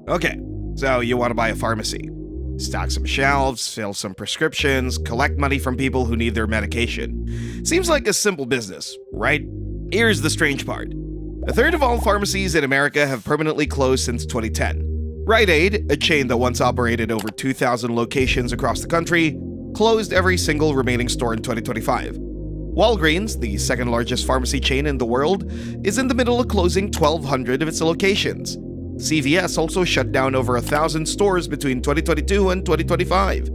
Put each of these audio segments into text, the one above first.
Okay, so you want to buy a pharmacy. Stock some shelves, fill some prescriptions, collect money from people who need their medication. Seems like a simple business, right? Here's the strange part. A third of all pharmacies in America have permanently closed since 2010. Rite Aid, a chain that once operated over 2,000 locations across the country, closed every single remaining store in 2025. Walgreens, the second largest pharmacy chain in the world, is in the middle of closing 1,200 of its locations. CVS also shut down over 1,000 stores between 2022 and 2025.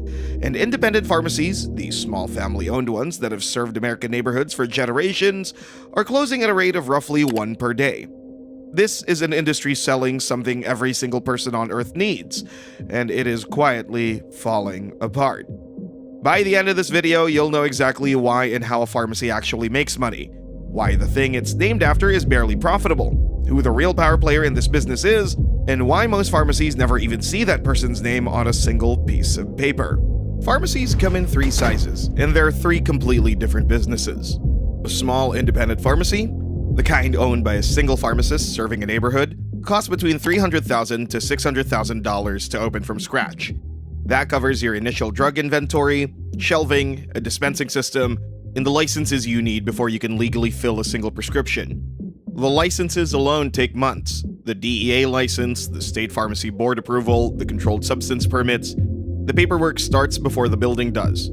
And independent pharmacies, the small family-owned ones that have served American neighborhoods for generations, are closing at a rate of roughly one per day. This is an industry selling something every single person on Earth needs, and it is quietly falling apart. By the end of this video, you'll know exactly why and how a pharmacy actually makes money, why the thing it's named after is barely profitable, who the real power player in this business is, and why most pharmacies never even see that person's name on a single piece of paper. Pharmacies come in three sizes, and they're three completely different businesses. A small independent pharmacy, the kind owned by a single pharmacist serving a neighborhood, costs between $300,000 to $600,000 to open from scratch. That covers your initial drug inventory, shelving, a dispensing system, and the licenses you need before you can legally fill a single prescription. The licenses alone take months. The DEA license, the state pharmacy board approval, the controlled substance permits. The paperwork starts before the building does.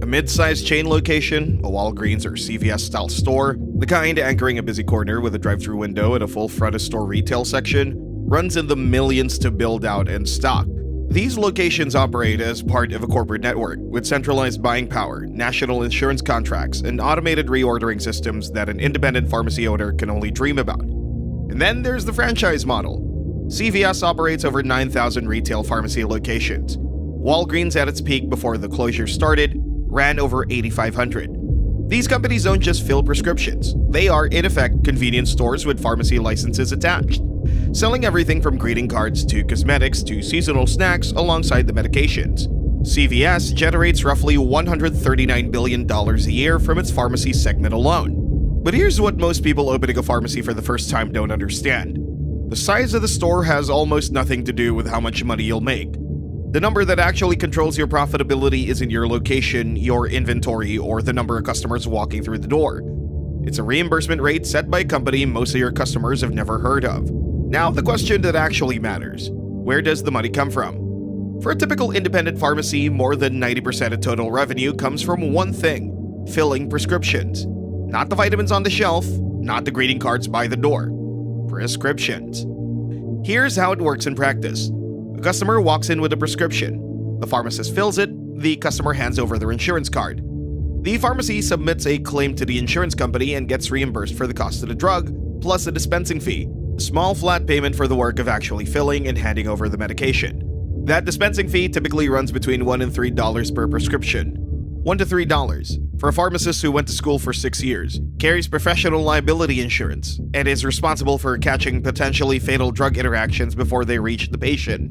A mid-sized chain location, a Walgreens or CVS-style store, the kind anchoring a busy corner with a drive-thru window and a full front-of-store retail section, runs in the millions to build out and stock. These locations operate as part of a corporate network with centralized buying power, national insurance contracts, and automated reordering systems that an independent pharmacy owner can only dream about. And then there's the franchise model. CVS operates over 9,000 retail pharmacy locations. Walgreens, at its peak before the closure started, ran over 8,500. These companies don't just fill prescriptions. They are, in effect, convenience stores with pharmacy licenses attached, selling everything from greeting cards to cosmetics to seasonal snacks alongside the medications. CVS generates roughly $139 billion a year from its pharmacy segment alone. But here's what most people opening a pharmacy for the first time don't understand. The size of the store has almost nothing to do with how much money you'll make. The number that actually controls your profitability isn't your location, your inventory, or the number of customers walking through the door. It's a reimbursement rate set by a company most of your customers have never heard of. Now, the question that actually matters: where does the money come from? For a typical independent pharmacy, more than 90% of total revenue comes from one thing: filling prescriptions. Not the vitamins on the shelf, not the greeting cards by the door. Prescriptions. Here's how it works in practice. A customer walks in with a prescription. The pharmacist fills it. The customer hands over their insurance card. The pharmacy submits a claim to the insurance company and gets reimbursed for the cost of the drug, plus a dispensing fee, a small flat payment for the work of actually filling and handing over the medication. That dispensing fee typically runs between $1 and $3 per prescription. $1 to $3 for a pharmacist who went to school for 6 years, carries professional liability insurance, and is responsible for catching potentially fatal drug interactions before they reach the patient.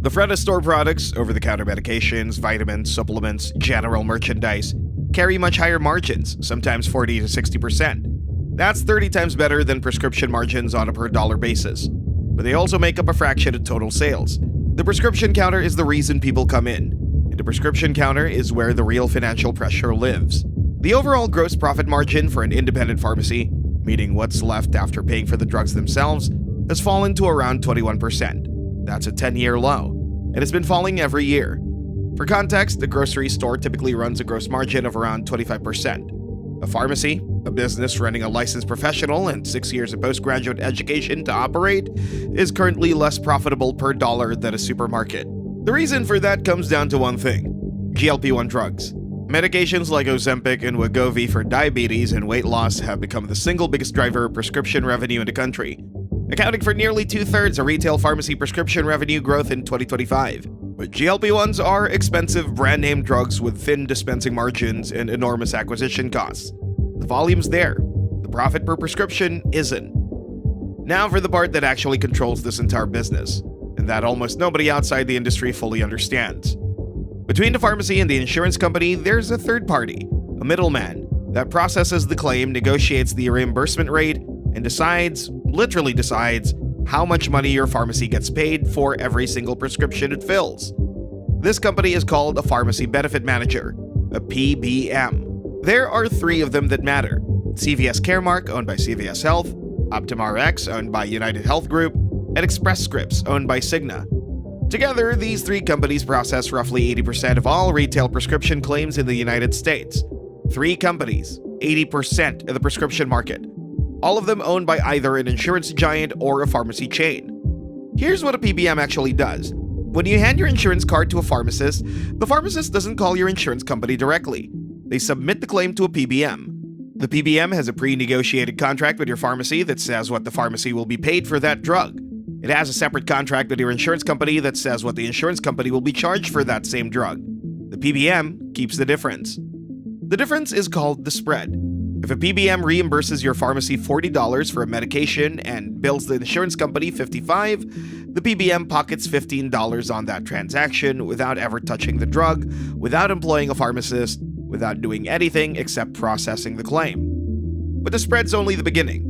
The front-of-store products, over-the-counter medications, vitamins, supplements, general merchandise, carry much higher margins, sometimes 40 to 60%. That's 30 times better than prescription margins on a per-dollar basis. But they also make up a fraction of total sales. The prescription counter is the reason people come in, and the prescription counter is where the real financial pressure lives. The overall gross profit margin for an independent pharmacy, meaning what's left after paying for the drugs themselves, has fallen to around 21%. That's a 10-year low, and it's been falling every year. For context, a grocery store typically runs a gross margin of around 25%. A pharmacy, a business running a licensed professional and 6 years of postgraduate education to operate, is currently less profitable per dollar than a supermarket. The reason for that comes down to one thing: GLP-1 drugs. Medications like Ozempic and Wegovy for diabetes and weight loss have become the single biggest driver of prescription revenue in the country, accounting for nearly 2/3 of retail pharmacy prescription revenue growth in 2025. But GLP-1s are expensive brand-name drugs with thin dispensing margins and enormous acquisition costs. The volume's there. The profit per prescription isn't. Now for the part that actually controls this entire business, and that almost nobody outside the industry fully understands. Between the pharmacy and the insurance company, there's a third party, a middleman, that processes the claim, negotiates the reimbursement rate, and literally decides, how much money your pharmacy gets paid for every single prescription it fills. This company is called a Pharmacy Benefit Manager, a PBM. There are three of them that matter: CVS Caremark, owned by CVS Health; OptumRx, owned by United Health Group; and Express Scripts, owned by Cigna. Together, these three companies process roughly 80% of all retail prescription claims in the United States. Three companies, 80% of the prescription market. All of them owned by either an insurance giant or a pharmacy chain. Here's what a PBM actually does. When you hand your insurance card to a pharmacist, the pharmacist doesn't call your insurance company directly. They submit the claim to a PBM. The PBM has a pre-negotiated contract with your pharmacy that says what the pharmacy will be paid for that drug. It has a separate contract with your insurance company that says what the insurance company will be charged for that same drug. The PBM keeps the difference. The difference is called the spread. If a PBM reimburses your pharmacy $40 for a medication and bills the insurance company $55, the PBM pockets $15 on that transaction without ever touching the drug, without employing a pharmacist, without doing anything except processing the claim. But the spread's only the beginning.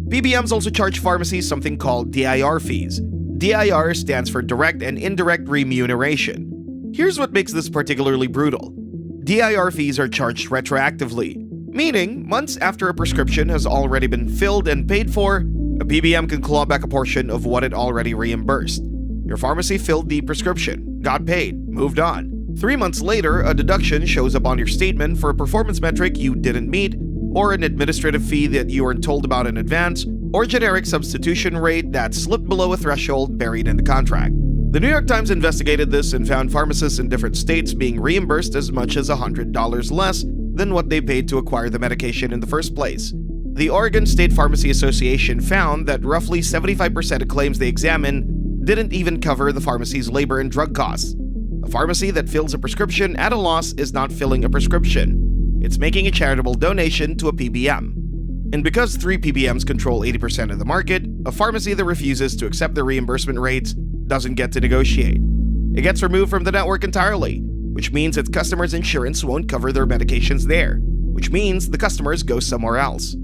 PBMs also charge pharmacies something called DIR fees. DIR stands for Direct and Indirect Remuneration. Here's what makes this particularly brutal. DIR fees are charged retroactively, meaning months after a prescription has already been filled and paid for, a PBM can claw back a portion of what it already reimbursed. Your pharmacy filled the prescription, got paid, moved on. 3 months later, a deduction shows up on your statement for a performance metric you didn't meet, or an administrative fee that you weren't told about in advance, or generic substitution rate that slipped below a threshold buried in the contract. The New York Times investigated this and found pharmacists in different states being reimbursed as much as $100 less than what they paid to acquire the medication in the first place. The Oregon State Pharmacy Association found that roughly 75% of claims they examined didn't even cover the pharmacy's labor and drug costs. A pharmacy that fills a prescription at a loss is not filling a prescription. It's making a charitable donation to a PBM. And because three PBMs control 80% of the market, a pharmacy that refuses to accept the reimbursement rates doesn't get to negotiate. It gets removed from the network entirely, which means its customers' insurance won't cover their medications there, which means the customers go somewhere else.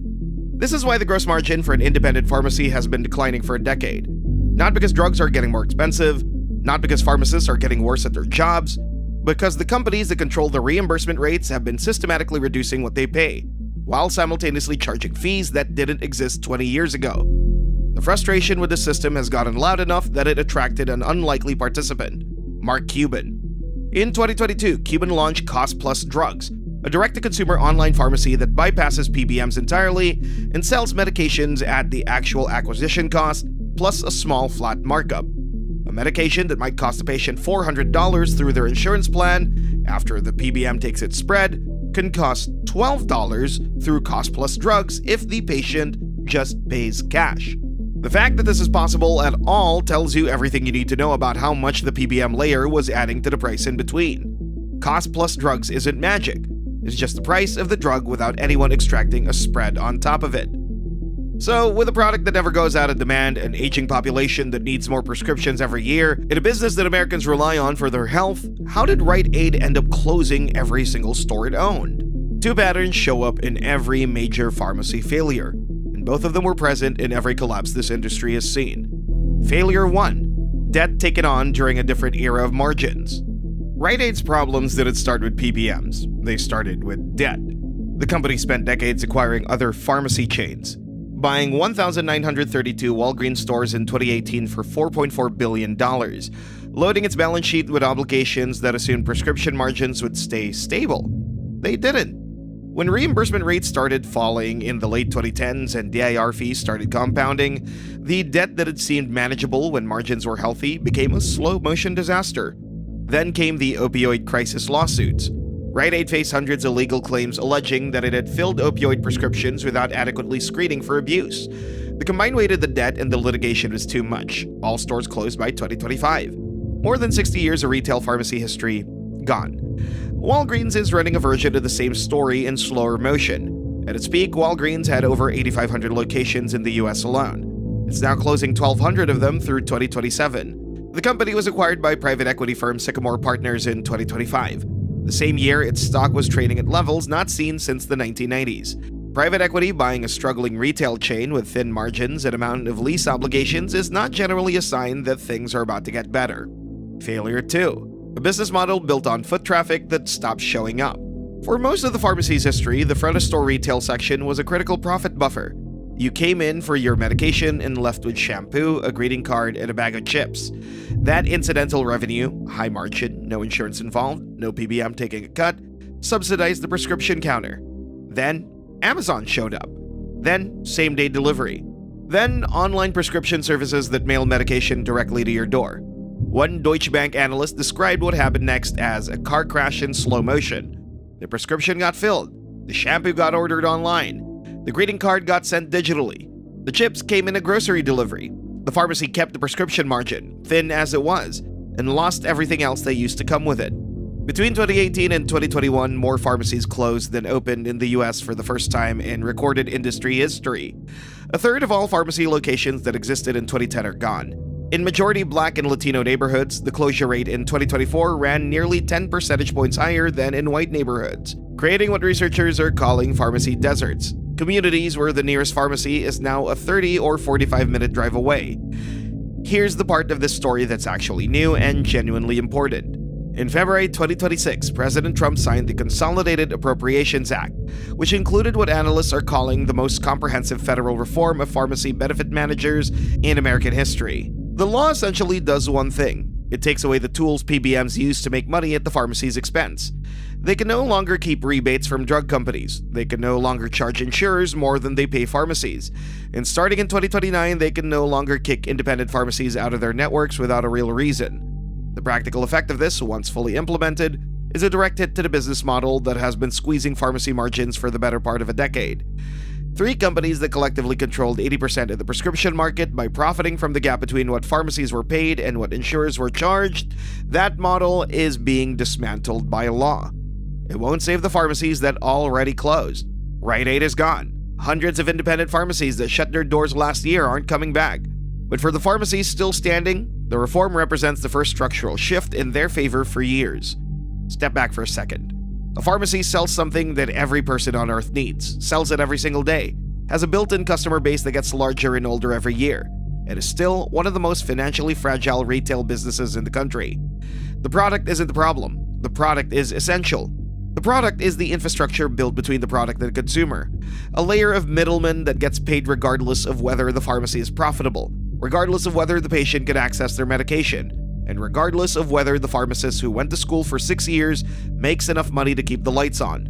This is why the gross margin for an independent pharmacy has been declining for a decade. Not because drugs are getting more expensive, not because pharmacists are getting worse at their jobs, because the companies that control the reimbursement rates have been systematically reducing what they pay, while simultaneously charging fees that didn't exist 20 years ago. The frustration with the system has gotten loud enough that it attracted an unlikely participant, Mark Cuban. In 2022, Cuban launched Cost Plus Drugs, a direct-to-consumer online pharmacy that bypasses PBMs entirely and sells medications at the actual acquisition cost plus a small flat markup. A medication that might cost the patient $400 through their insurance plan after the PBM takes its spread can cost $12 through Cost Plus Drugs if the patient just pays cash. The fact that this is possible at all tells you everything you need to know about how much the PBM layer was adding to the price in between. Cost Plus Drugs isn't magic. It's just the price of the drug without anyone extracting a spread on top of it. So, with a product that never goes out of demand, an aging population that needs more prescriptions every year, in a business that Americans rely on for their health, how did Rite Aid end up closing every single store it owned? Two patterns show up in every major pharmacy failure, and both of them were present in every collapse this industry has seen. Failure 1. Debt taken on during a different era of margins. Rite Aid's problems didn't start with PBMs, they started with debt. The company spent decades acquiring other pharmacy chains, buying 1,932 Walgreens stores in 2018 for $4.4 billion, loading its balance sheet with obligations that assumed prescription margins would stay stable. They didn't. When reimbursement rates started falling in the late 2010s and DIR fees started compounding, the debt that had seemed manageable when margins were healthy became a slow-motion disaster. Then came the opioid crisis lawsuits. Rite Aid faced hundreds of legal claims alleging that it had filled opioid prescriptions without adequately screening for abuse. The combined weight of the debt and the litigation was too much. All stores closed by 2025. More than 60 years of retail pharmacy history gone. Walgreens is running a version of the same story in slower motion. At its peak, Walgreens had over 8,500 locations in the US alone. It's now closing 1,200 of them through 2027. The company was acquired by private equity firm Sycamore Partners in 2025. The same year, its stock was trading at levels not seen since the 1990s. Private equity buying a struggling retail chain with thin margins and amount of lease obligations is not generally a sign that things are about to get better. Failure 2. A business model built on foot traffic that stops showing up. For most of the pharmacy's history, the front-of-store retail section was a critical profit buffer. You came in for your medication and left with shampoo, a greeting card, and a bag of chips. That incidental revenue, high margin, no insurance involved, no PBM taking a cut, subsidized the prescription counter. Then, Amazon showed up. Then, same-day delivery. Then, online prescription services that mail medication directly to your door. One Deutsche Bank analyst described what happened next as a car crash in slow motion. The prescription got filled. The shampoo got ordered online. The greeting card got sent digitally. The chips came in a grocery delivery. The pharmacy kept the prescription margin, thin as it was, and lost everything else that used to come with it. Between 2018 and 2021, more pharmacies closed than opened in the US for the first time in recorded industry history. A third of all pharmacy locations that existed in 2010 are gone. In majority Black and Latino neighborhoods, the closure rate in 2024 ran nearly 10 percentage points higher than in white neighborhoods, creating what researchers are calling pharmacy deserts. Communities where the nearest pharmacy is now a 30 or 45-minute drive away. Here's the part of this story that's actually new and genuinely important. In February 2026, President Trump signed the Consolidated Appropriations Act, which included what analysts are calling the most comprehensive federal reform of pharmacy benefit managers in American history. The law essentially does one thing. It takes away the tools PBMs use to make money at the pharmacy's expense. They can no longer keep rebates from drug companies. They can no longer charge insurers more than they pay pharmacies. And starting in 2029, they can no longer kick independent pharmacies out of their networks without a real reason. The practical effect of this, once fully implemented, is a direct hit to the business model that has been squeezing pharmacy margins for the better part of a decade. 3 companies that collectively controlled 80% of the prescription market by profiting from the gap between what pharmacies were paid and what insurers were charged, that model is being dismantled by law. It won't save the pharmacies that already closed. Rite Aid is gone. Hundreds of independent pharmacies that shut their doors last year aren't coming back. But for the pharmacies still standing, the reform represents the first structural shift in their favor for years. Step back for a second. A pharmacy sells something that every person on earth needs, sells it every single day, has a built-in customer base that gets larger and older every year, and is still one of the most financially fragile retail businesses in the country. The product isn't the problem. The product is essential. The product is the infrastructure built between the product and the consumer, a layer of middlemen that gets paid regardless of whether the pharmacy is profitable, regardless of whether the patient can access their medication, and regardless of whether the pharmacist who went to school for 6 years makes enough money to keep the lights on.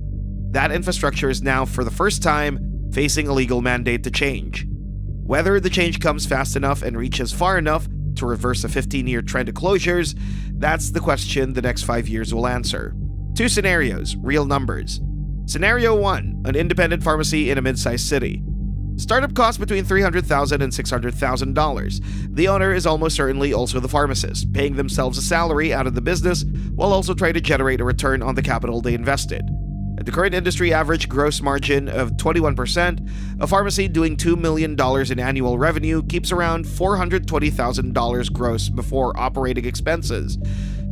That infrastructure is now, for the first time, facing a legal mandate to change. Whether the change comes fast enough and reaches far enough to reverse a 15-year trend of closures, that's the question the next 5 years will answer. 2 scenarios, real numbers. Scenario 1, an independent pharmacy in a mid-sized city. Startup costs between $300,000 and $600,000. The owner is almost certainly also the pharmacist, paying themselves a salary out of the business while also trying to generate a return on the capital they invested. At the current industry average gross margin of 21%, a pharmacy doing $2 million in annual revenue keeps around $420,000 gross before operating expenses.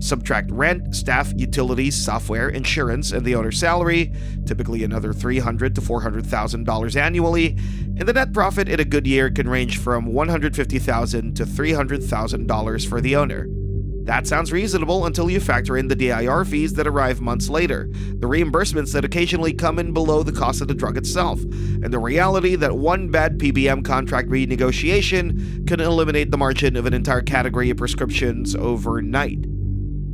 Subtract rent, staff, utilities, software, insurance, and the owner's salary, typically another $300,000 to $400,000 annually, and the net profit in a good year can range from $150,000 to $300,000 for the owner. That sounds reasonable until you factor in the DIR fees that arrive months later, the reimbursements that occasionally come in below the cost of the drug itself, and the reality that one bad PBM contract renegotiation can eliminate the margin of an entire category of prescriptions overnight.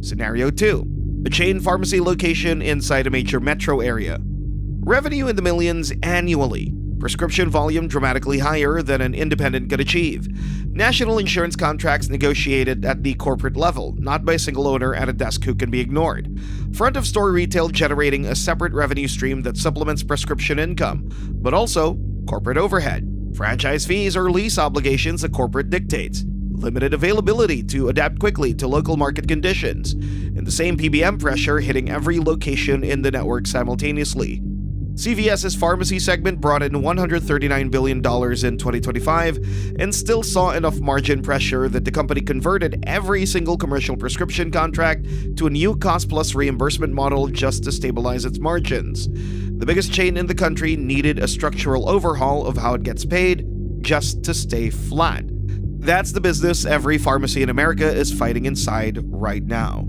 Scenario 2. A chain pharmacy location inside a major metro area. Revenue in the millions annually. Prescription volume dramatically higher than an independent could achieve. National insurance contracts negotiated at the corporate level, not by a single owner at a desk who can be ignored. Front-of-store retail generating a separate revenue stream that supplements prescription income, but also corporate overhead, franchise fees or lease obligations that corporate dictates, limited availability to adapt quickly to local market conditions, and the same PBM pressure hitting every location in the network simultaneously. CVS's pharmacy segment brought in $139 billion in 2025 and still saw enough margin pressure that the company converted every single commercial prescription contract to a new cost-plus reimbursement model just to stabilize its margins. The biggest chain in the country needed a structural overhaul of how it gets paid just to stay flat. That's the business every pharmacy in America is fighting inside right now.